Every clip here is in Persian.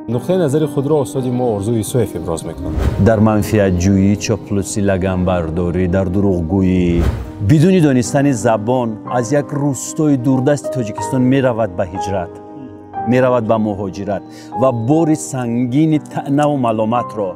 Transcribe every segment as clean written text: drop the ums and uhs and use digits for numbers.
نقطه نظر خود را استاد ما آرزو یوسف ابراز میکنم. در منفیت جویی، چاپلوسی، لگنبرداری، در دروغگویی، بدون دانستن زبان از یک روستای دوردست تاجیکستان میرود به هجرت، میرود به مهاجرت و بار سنگین طعنه و ملامت را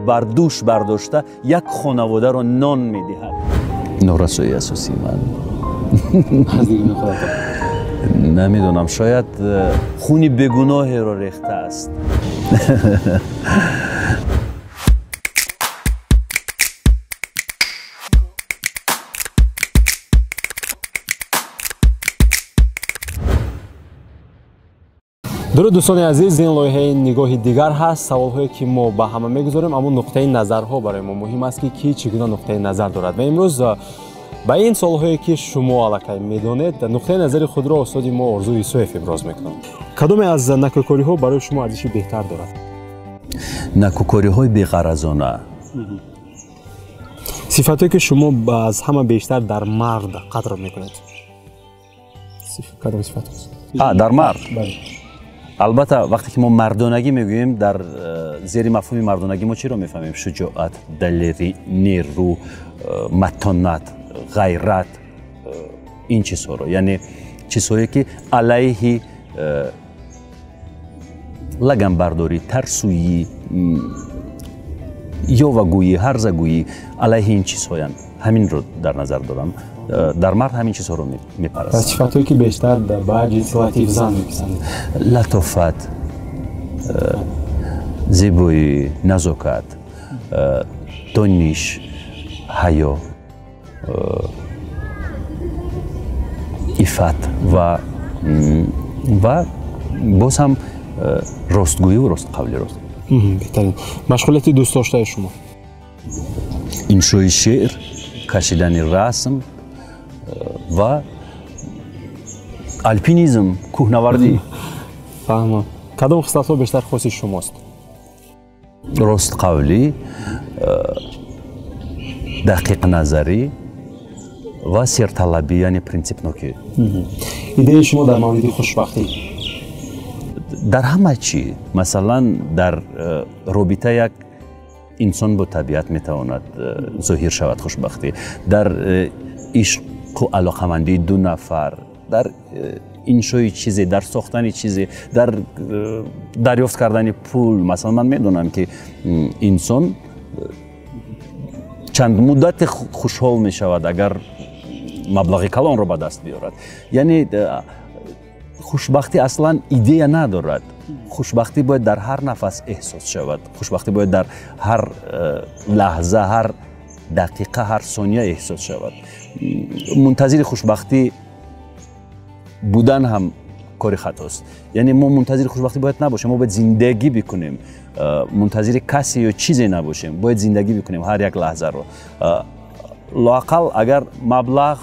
بر دوش برداشته یک خانواده را نان میدهد. نارسایی اساسی من نمیدونم، شاید خونی بیگناهی را ریخته است. درود دوستان عزیز، این لایحه نگاهی دیگر هست. سوال‌هایی که ما به همه میگذاریم، اما نقطه نظرها برای ما مهم است که کی چگونه نقطه نظر دارد. و امروز با این سوال‌هایی که شما علاقه میدونید، نقطه نظر خود را استاد ما آرزو یوسف ابراز میکنم. کدام از نکوکاری‌ها برای شما ارزش بهتر دارد؟ نکوکاری‌های بی‌غرضانه. صفاتی که شما از همه بیشتر در مرد قدر میکنید. کدام صفات است؟ در مرد. بله. البته وقتی که ما مردانگی میگوییم، در زیر مفهوم مردانگی ما چی رو میفهمیم؟ شجاعت، دلیری، نیرو، متانت، غیرت، این چیزها رو، یعنی چیزهایی که علیه لگنبرداری، ترسویی، یاوه‌گویی، هرزه‌گویی، علیه این چیزهایند. همین رو در نظر دارم. در مرد همین چیزها رو میپرستم. پس صفاتی که بیشتر به جنس لطیف زن میپسندید؟ لطافت، زیبایی، نزاکت، دانش، حیا، عفت و باز هم راستگویی و راست قولی راست. بهترین. مشغولیت دوست داشته شما؟ انشای شعر، کشیدن رسم و الپینیزم، کوهنوردی. فهمم. کدام خصلت‌ها بیشتر خاص شماست؟ راست قولی، دقیق نظری و سرطلبی، یعنی پرینسیپ نوکی. ایده شما در مورد خوشبختی؟ در همه چی. مثلا در رابطه یک انسان با طبیعت میتواند ظاهر شود خوشبختی، در عشق و علاقمندی دو نفر، در انشای چیزی، در ساختن چیزی، در دریافت کردن پول. مثلا من میدونم که انسان چند مدت خوشحال می شود اگر مبلغ کلان را به دست بیارد. یعنی خوشبختی اصلا ایده ندارد. خوشبختی باید در هر نفس احساس شود. خوشبختی باید در هر لحظه، هر دقیقه، هر ثانیه احساس شود. منتظر خوشبختی بودن هم کار خطاست. یعنی ما منتظر خوشبختی باید نباشیم، ما باید زندگی بکنیم. منتظر کسی یا چیزی نباشیم، باید زندگی بکنیم هر یک لحظه رو. لااقل اگر مبلغ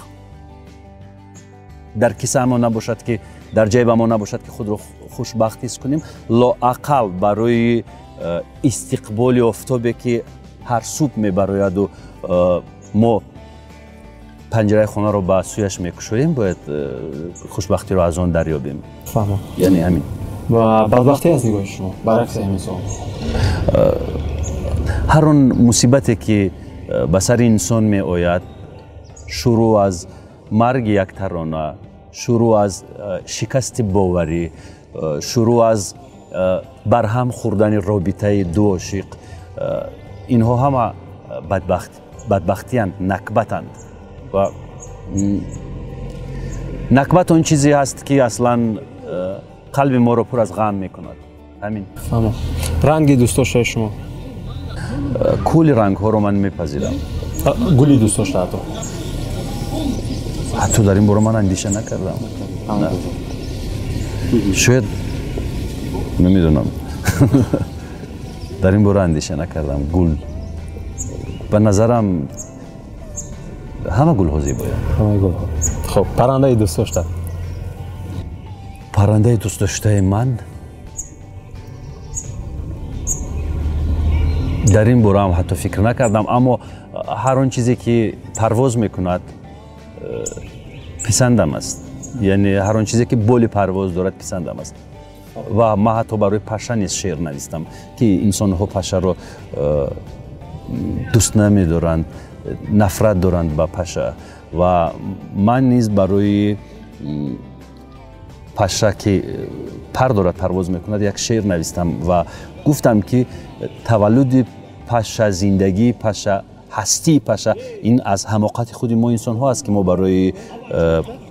در کیسه ما نباشد که در جیب ما نباشد که خود رو خوشبختی است کنیم، لااقل برای استقبال آفتابی که هر صبح میبراید و ما پنجره خانه رو به سویش میکشویم، باید خوشبختی رو از آن دریابیم. فهمم. یعنی همین. و بدبختی از نگاه شما برعکس همین سوال؟ هر آن مصیبتی که به سر انسان می آید، شروع از مرگ یک ترانه، شروع از شکست باوری، شروع از برهم خوردن رابطه دو عاشق، اینها همه بدبختی‌اند، نکبتند. و نکبت اون چیزی هست که اصلا قلب ما رو پر از غم میکند. همین. فهمم. رنگی دوست داشته شما؟ کل رنگ ها رو من میپذیرم. گلی دوست داشته حتی در این باره من اندیشه نکردم. شاید نمیدونم. در این باره اندیشه نکردم. گل به نظرم همه گل ها زیباست. همه گل ها. خب پرنده دوست داشته؟ پرنده دوست داشته من در این باره هم حتی فکر نکردم، اما هر آن چیزی که پرواز میکند پسندم است. یعنی هر آن چیزی که بال پرواز دارد پسندم است. و ما حتی برای پشه نیز شعر نوشتم که انسان ها پشه رو دوست نمی‌دارند، نفرت دارند با پشه و من نیز برای پشه که پر دارد پرواز میکند یک شعر نوشتم و گفتم که تولد پشه، زندگی پشه، هستی پشه این از حماقت خود ما انسان ها است که ما برای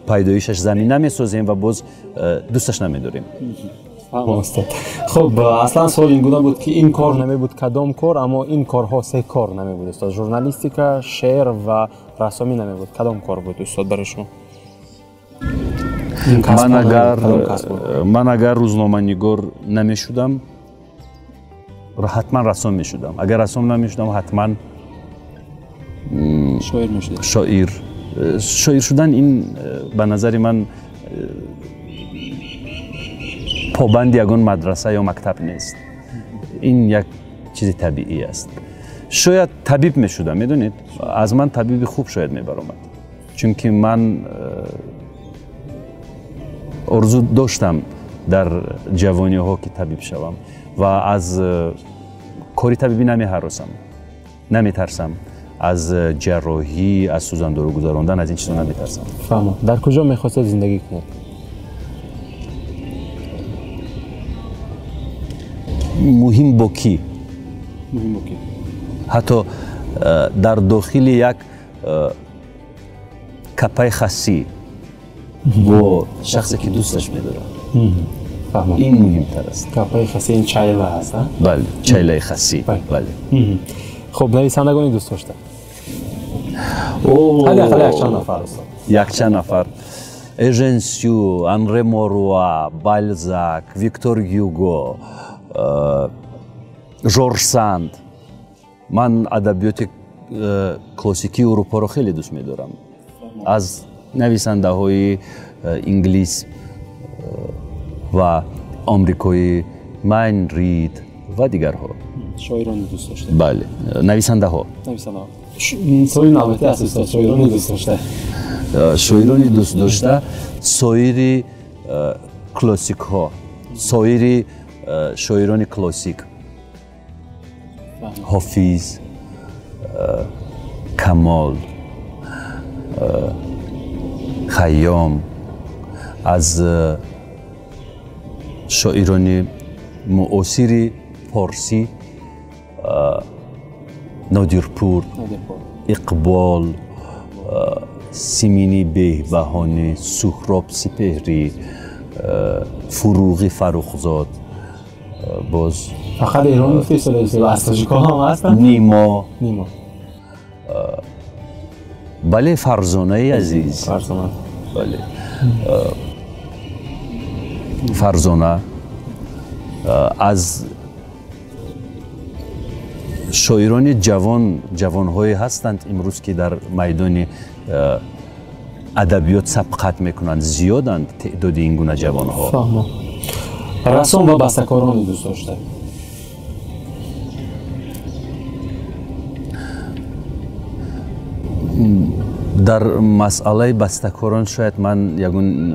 پیدایشش زمین نمیسازیم و باز دوستش نمیداریم. خب اصلا سوال این گونه بود که این کار نمی بود کدام کار، اما این کارها سه کار نمی بود استاد، ژورنالیستیکا، شعر و رسامی نمی بود، کدام کار بود استاد برای شما؟ من اگر روزنامه‌نگار نمی شدم حتما رسام می شدم، اگر رسام نمی شدم حتما شاعر می شدم. شاعر شدن این به نظر من پابند یگان مدرسه یا مکتب نیست، این یک چیز طبیعی است. شاید طبیب می شدم، میدونید از من طبیب خوب شاید می برآمد، چون که من آرزو داشتم در جوانی ها که طبیب شوم و از کاری طبیبی نمی هراسم، نمی ترسم، از جراحی، از سوزاندارو گذراندن، از این چیزا نمی ترسم. فهمم. در کجا می‌خواستید زندگی کنید؟ مهم با کی؟ حتی در داخل یک کپای خاصی با شخصی که دوستش می‌دارم. این مهمتر است. کپای خاصی این چایله هست؟ بله، چایله خاصی. بله. خب نویسندگانی دوست داشته؟ حداقل یک چند نفر است. یک چند نفر. اژن سیو، آنری موروا، بالزاک، ویکتور هیوگو، ژورژ ساند. من ادبیات کلاسیکی اروپا رو خیلی دوست می‌دارم. از نویسنده‌های انگلیس و آمریکایی، ماین رید و دیگرها. شاعرانی دوست داشته؟ بله، نویسنده‌ها. سوی نامتی است، شاعرانی دوست داشته؟ شاعرانی دوست داشته، سایر کلاسیک ها، سایر شاعران کلاسیک، حافظ، کمال، خیام، از شاعران معاصر پارسی، نادرپور، اقبال، سیمینی بهبهانی، سهراب سپهری، فروغی فرخزاد، باز فقط ایران گفتید و از تاجیک‌ها هم هستن؟ نیما. بله، فرزانه عزیز. بله. فرزانه از شاعران جوان‌هایی هستند امروز که در میدان ادبیات سبقت میکنند، زیادند تعداد این گونه جوان‌ها. فهمم. رسام و بسته‌کاران دوست داشته؟ در مسئله بسته‌کاران شاید من یگون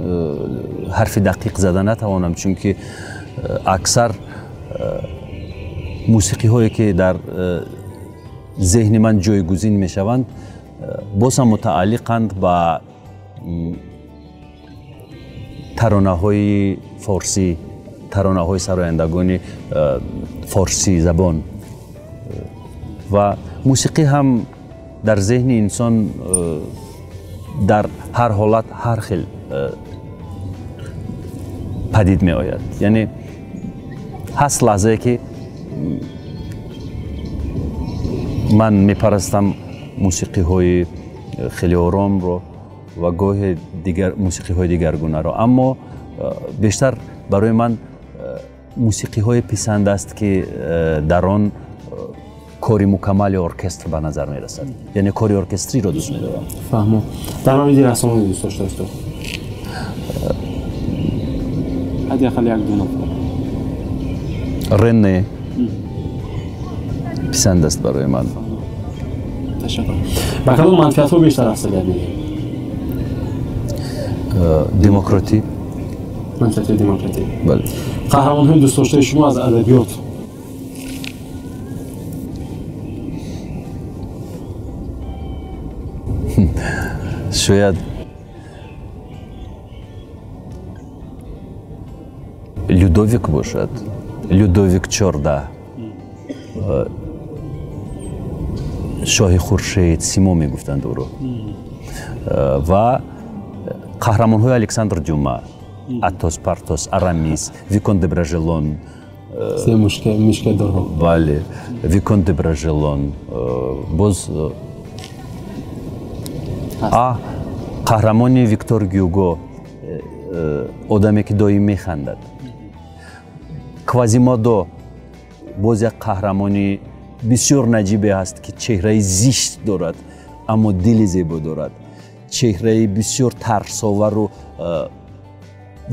حرف دقیق زده نتوانم، چون که اکثر موسیقی هایی که در ذهن من جایگزین می شوند باز هم متعلقند با ترانه های فارسی، ترانه های سرایندگان فارسی زبان و موسیقی هم در ذهن انسان در هر حالت هر خیل پدید می آید. یعنی هست لحظه که من میپرستم موسیقی های خیلی آرام رو و گاه دیگر موسیقی های دیگرگونه رو، اما بیشتر برای من موسیقی های پسند است که در آن کاری مکمل ارکستر به نظر می رسد، یعنی کاری ارکستری رو دوست می دارم. فهمم. در مورد رسامی دوست داشته است؟ حداقل یک دو نفر. رنه پسند است برای من. تشکر. با کدام منفیت ها بیشتر افزایش می‌دهید؟ دموکراتی. منفیت دموکراتی. بله. قهرمان‌های دوست داشته شما از ادبیات. شاید لودویک باشد، لودویک 14 شاه خورشید سیمو میگفتند او رو و قهرمان‌های الکساندر دوما، اتوس، پارتوس، آرامیس، ویکونت د براژلون، سه مشکل داره. بله، ویکونت د براژلون، باز قهرمانی ویکتور گیوگو، آدمی که دائم میخندد. کوازیمودو باز یک قهرمانی بسیار نجیبی است که چهره زشت دارد اما دل زیبا دارد، چهره بسیار ترس‌آور و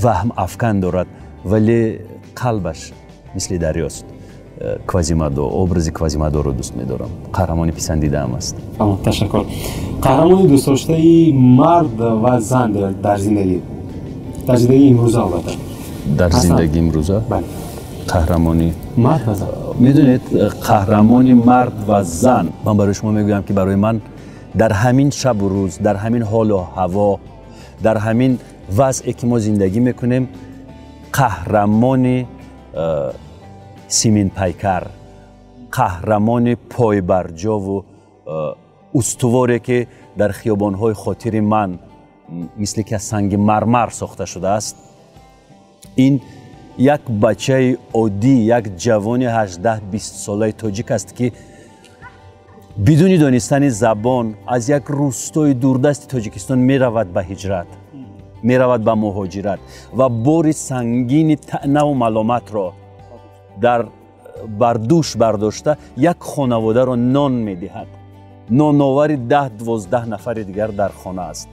وهم افکن دارد ولی قلبش مثل دریاست. کوازیمودو، ابراز کوازیمودو رو دوست می‌دارم، قهرمانی پسندیده ام است. تشکر. قهرمانی دوست داشته مرد و زن در زندگی امروزه البته در زندگی امروزه؟ بله. قهرمانی مرد و زن. میدونید قهرمانی مرد و زن، من برای شما میگویم که برای من در همین شب و روز، در همین حال و هوا، در همین وضعی که ما زندگی میکنیم، قهرمان سیمین پیکر، قهرمان پایبرجا و استواری که در خیابان‌های خاطر من مثل که از سنگ مرمر ساخته شده است، این یک بچه عادی، یک جوان 18-20 ساله تاجیک است که بدون دانستن زبان از یک روستای دوردست تاجیکستان می رود به هجرت، می رود به مهاجرت و بار سنگین طعنه و ملامت را بر دوش برداشته یک خانواده را نان می دهد. نانآور 10-12 نفر دیگر در خانه است.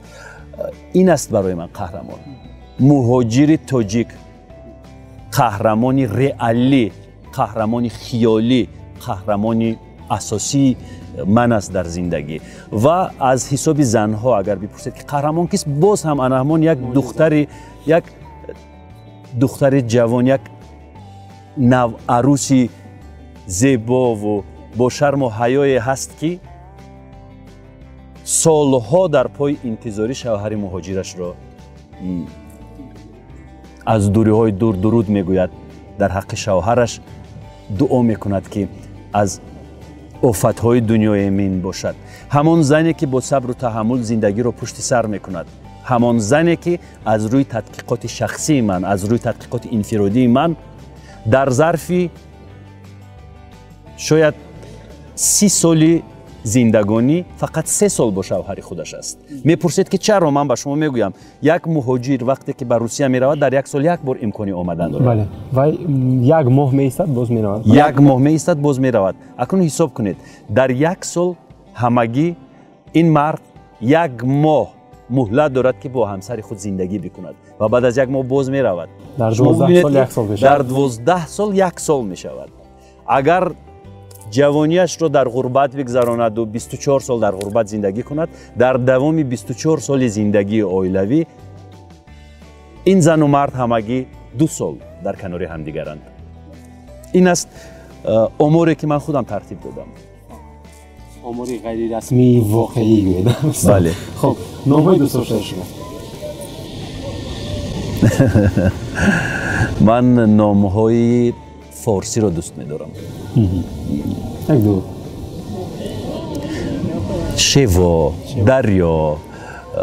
این است برای من قهرمان. مهاجر تاجیک، قهرمانی رئالی، قهرمانی خیالی، قهرمانی اساسی من است در زندگی. و از حساب زنها اگر بپرسید که قهرمان کیست، باز هم انهمان یک دختر جوان، یک نو عروسی زیبا و با شرم و حیای هست که سالها در پای انتظاری شوهر مهاجرش را از دوری‌های دور درود میگوید، در حق شوهرش دعا میکند که از آفت‌های دنیای امین باشد. همان زنی که با صبر و تحمل زندگی را پشت سر میکند، همان زنی که از روی تحقیقات شخصی من، از روی تحقیقات انفرادی من در ظرف شاید 30 سالی زندگانی فقط 3 سال با شوهر خودش است. میپرسید که چرا؟ من به شما میگویم یک مهاجر وقتی که به روسیه میرود در یک سال یک بار امکانی آمدن دارد. بله. و یک ماه میایستد باز میرود. یک ماه میایستد باز میرود. اکنون حساب کنید در یک سال همگی این مرد یک ماه مهلت دارد که با همسر خود زندگی بکند و بعد از یک ماه باز میرود. در 12 سال یک سال میشود. در 12 سال یک سال میشود. اگر جوانیش را در غربت بگذراند و 24 سال در غربت زندگی کند، در دوام 24 سال زندگی عائلوی این زن و مرد همگی 2 سال در کنار همدیگرند. این است اموری که من خودم ترتیب دادم. اموری غیر رسمی واقعی میدم. بله. خب نام‌های دوست داشته شما؟ من نام‌های فارسی را دوست می‌دارم. یک دو. شیوا، دریا،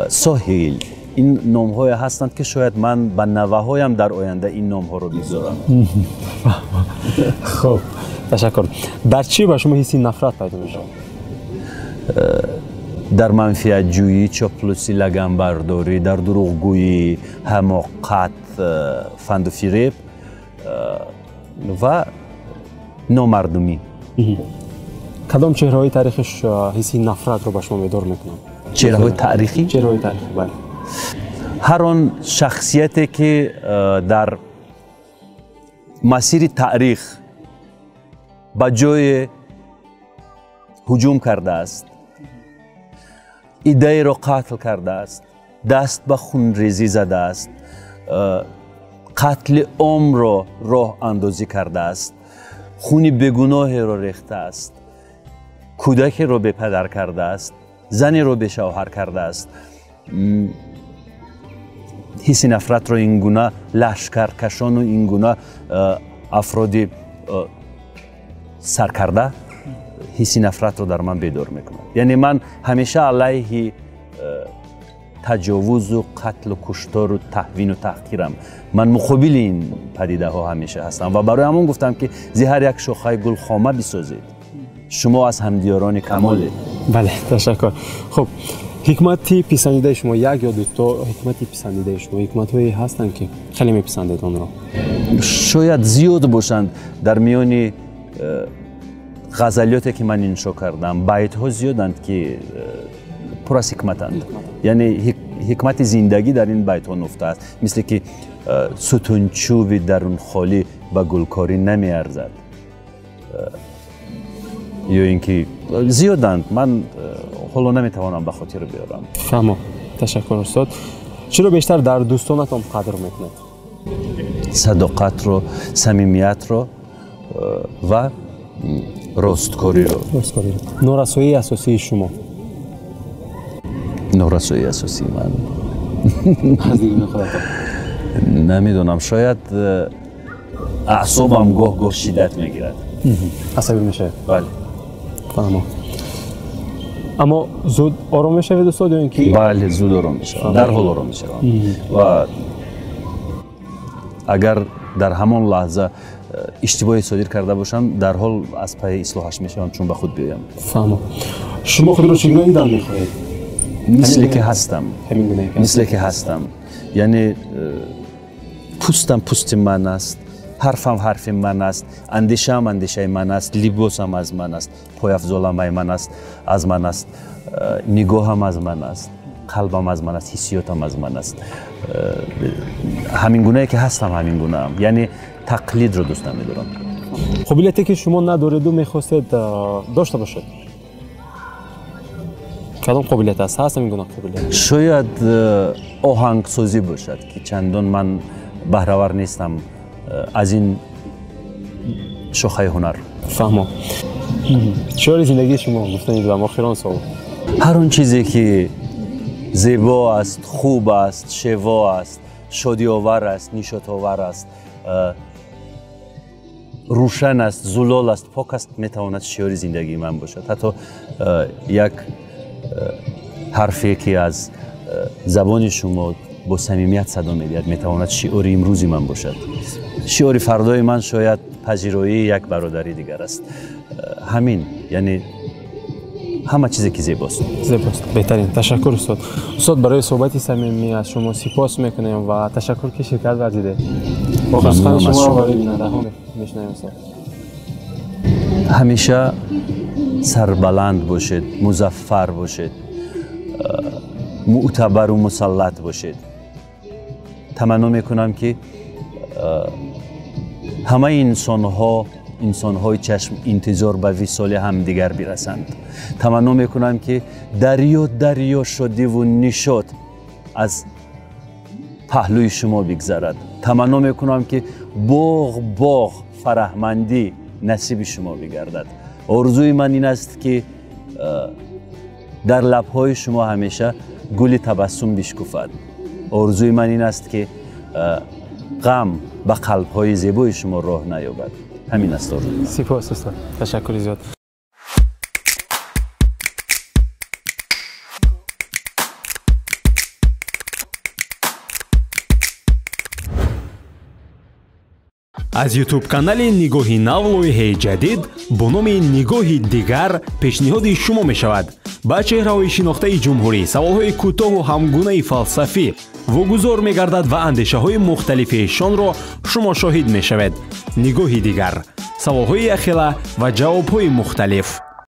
ساحل، این نام‌های هستند که شاید من به نوه‌هایم در آینده این نام‌ها رو بگذارم. خب تشکر. در چی به شما حسی نفرت پیدا میشه؟ در منفیت جویی، چاپلوسی، لگنبرداری، در دروغگویی، حماقت، فند و فریب و نامردمی. کدام چهره‌های تاریخش حسی نفرت رو به شما بیدار میکنن؟ چهره‌های تاریخی؟ چهره‌های تاریخی، بله. هر آن شخصیتی که در مسیر تاریخ به جای هجوم کرده است، ایده را قتل کرده است، دست به خونریزی زده است، قتل عام را راه اندازی کرده است، خون بیگناه را ریخته است، کودک را به پدر کرده است، زنی را به شوهر کرده است. حس نفرت را این گونه لشکرکشان و این گونه افراد سرکرده حس نفرت را در من بیدار میکنه. یعنی من همیشه علیه تجاوز و قتل و کشتار و تهوین و تحقیرم. من مقابل این پدیده ها همیشه هستم و برای همون گفتم که زهر یک شاخه گل خامه بسازید. شما از همدیاران کمالید. بله، تشکر. خب حکمتی پسندیده شما، یک یا دو تا حکمتی پسندیده شما، حکمت هایی هستند که خیلی میپسندید آن را؟ شاید زیاد باشند. در میان غزلیاتی که من انشا کردم بیت ها زیادند که پر از حکمتند. یعنی حکمت زندگی در این بیت ها نفته است، مثل که ستونچوب درون خالی به گلکاری نمی ارزد، یا اینکه زیادند. من حالا نمیتوانم به خاطر بیارم. فهمم. تشکر استاد. چرا بیشتر در دوستانتان قدر میکنید؟ صداقت رو، صمیمیت رو و راستکاری رو. نارسایی اساسی شما؟ نارسایی اساسی من از دیگه خودتان نمیدونم. شاید اعصابم گاه شدت میگیرد. عصبی میشه؟ بله. فهمم. اما زود آرام میشوید استاد یا اینکه؟ بله، زود آرام میشم. در حال آرام میشم و اگر در همان لحظه اشتباهی صادر کرده باشم در حال از پای اصلاحش میشم چون به خود بیایم. فهمم. شما خود را چگونه دیدن میخواهید؟ مثل که هستم. یعنی پوستم پوست من است، حرفم حرف من است، اندیشه‌ام اندیشه من است، لباسم از من است، پای افزالم من است، از من است، نگاهم از من است، قلبم از من است، حسیاتم از من است. همین گونه‌ای که هستم همین گونه‌ام. یعنی تقلید رو دوست نمی‌دارم. قابلیتی که شما ندارید و می‌خواستید داشته باشید، کدام قابلیت است؟ هست همین گونه قابلیت؟ شاید آهنگسازی باشد که چندان من بهره‌ور نیستم از این شاخه هنر. فهمم. شعار زندگی شما گفتنید و آخران سوال. هر اون چیزی که زیبا است، خوب است، شیوا است، شادی آور است، نشاط آور است، روشن است، زلال است، پاک است، میتواند شعار زندگی من باشد. حتی یک حرفی که از زبان شما با صمیمیت صدا می‌دهد میتواند شعار امروزی من باشد. شعار فردای من شاید پذیرایی یک برادری دیگر است. همین، یعنی همه چیزی که زیباست. بهترین. تشکر استاد. استاد برای صحبتی صمیمی از شما سپاس میکنیم و تشکر که شرکت ورزیده. واقعا شما را برای بیننده‌ها میشنویم استاد. همیشه سربلند باشید، مظفر باشید، معتبر و مسلط باشید. تمنا میکنم که همه انسان‌های چشم انتظار به وصال همدیگر برسند. تمنا میکنم که دریا شادی و نشاط از پهلوی شما بگذرد. تمنا میکنم که باغ فرحمندی نصیب شما بگردد. آرزوی من این است که در لب‌های شما همیشه گل تبسم بشکفد. آرزوی من این است که غم به قلب‌های زیبای شما راه نیابد. همین است آرزوی. سپاس استاد. تشکر زیاد. از ютуб канали Нигоҳи нав лоиҳаи ҷадид бо номи Нигоҳи дигар пешниҳоди шумо мешавад. ба чеҳраҳои шинохтаи ҷумҳурӣ саволҳои кӯтоҳу ҳамгунаи фалсафӣ вогузор мегардад ва андешаҳои мухталифиашонро шумо шоҳид мешавед. Нигоҳи дигар, саволҳои ахила ва ҷавобҳои мухталиф.